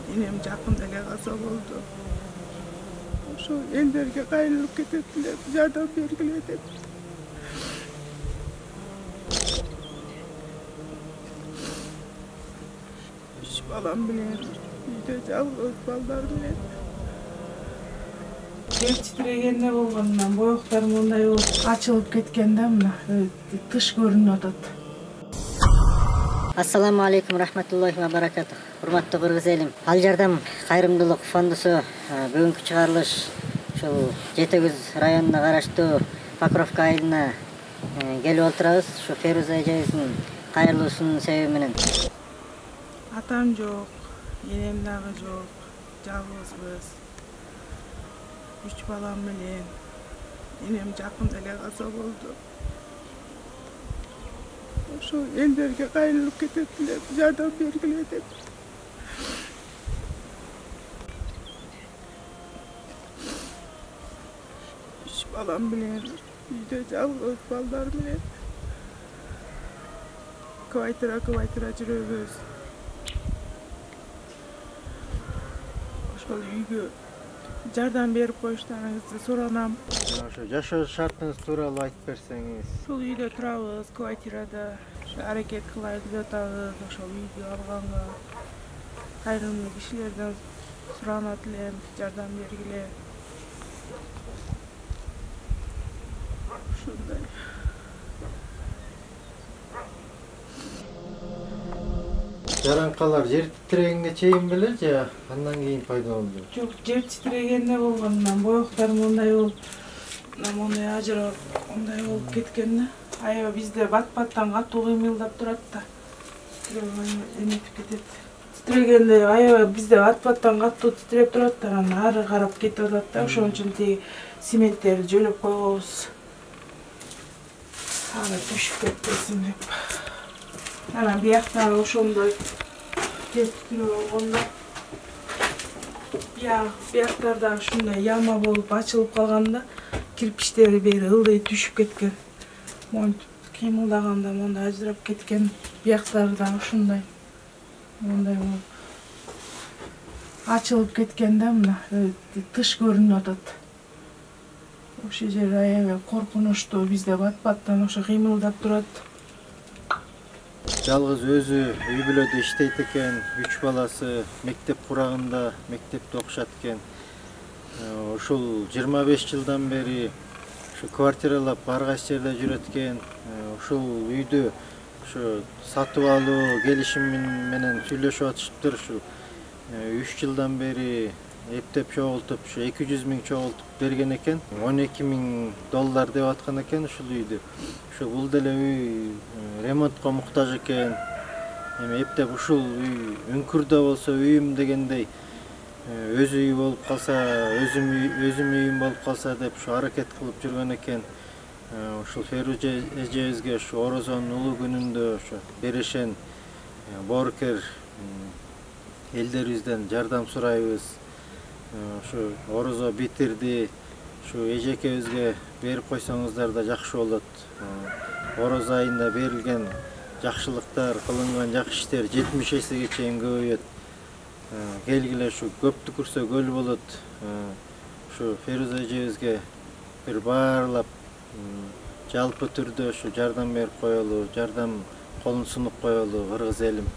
Enem жакында эле каза болду. Ошо элдерге кайрылып кетет деп, жардам бергиле деп. Үч балам менен үйдө жалгыз балдар менен. Жер титирегенде болгондон боёктарым мындай болуп ачылып кеткенде мына тыш көрүнүп атат. Assalamu alaikum rahmatullahi wa barakatuh. Урматтуу кыргыз элим. Ал жардам кайрымдуулук фондусу бүгүнкү чыгарылыш ушул Жети Күз районуна караштуу Покровка айылына келип отурабыз. Ушу Феруза эжебиздин кайрылуусунун себеби менен. Атам жок, энем дагы жок, жалгызбыз. 3 балам менен. Энем жакында эле каза болду. Ошо элдерге кайрылып кетет деп, жардам бергиле деп. Үч балам менен үйдө жалгыз балдар менен кыбайтыра жүрөбүз. Ошол үйгө жардам берип коюштарыңызды суранам. Ошо жашоо шартыңыз тууралуу айтып берсеңиз. Ушул үйдө турабыз, квартирада. Аракет кылайын деп атабыз, ошол үйдү алганга. Кайрымдуу кишилерден суранат элем, жардам бергиле. Ушундай. Жаранкалар жер титирегенге чейин беле же андан кийин пайда болду? Жок, жер титирегенде болгондон боёктарым мындай болуп, мындай ажырап, мындай болуп кеткен да. Аябай бизде бат-баттан катуу кыймылдап турат да. Эметип кетет. Титирегенде аябай бизде бат-баттан катуу титиреп турат да, анан ары карап кетип атат да. Ошон үчүн тиги цементтерди жөлөп койгонбуз. Аны түшүп кетпесин деп. Анан биякта ошондой жер титиреп болгондо. Бияктарда ушундай яма болуп ачылып калганда, кирпичтери бери ылдый түшүп кеткен. Монтип кыймылдаганда мондай ажырап кеткен. Бияктарда ушундай мондай болуп ачылып кеткенде мына тыш көрүнүп атат. Ошол жер аябай коркунучтуу, бизде бат-баттан ошо кыймылдап турат. Жалгыз өзү үй бүлөдө иштейт экен, 3 баласы мектеп курагында, мектепте окушат экен. Ушул 25 жылдан бери ушу квартиралап ар кайсы жерде жүрөт экен. Ушул үйдү ушу сатып алуу келишим менен сүйлөшүп атышыптыр. Ушу 3 жылдан бери эптеп чогултуп, ушу 200 миң чогултуп берген экен. $12,000 деп аткан экен ушул үйдү. Ушу бул деле үй ремонтко муктаж экен. Эми эптеп ушул үй үңкүрдө болсо үйүм дегендей өз үй болуп калса, өзүм үйүм болуп калса деп ушу аракет кылып жүргөн экен. Ушул Феруза эжебизге ушу Орозонун улуу күнүндө ушу берешен боорукер элдерибизден жардам сурайбыз. Ушу орозо битирди. Ушу эжекебизге берип койсоңуздар да жакшы болот. Орозо айында берилген жакшылыктар, кылынган жакшы иштер 70 эсеге чейин көбөйөт. Келгиле ушу көптү көрсө көл болот. Ушу Феруза эжебизге бир баарлап жалпы түрдө ушу жардам берип коелу, жардам колун сунуп коелу кыргыз элим.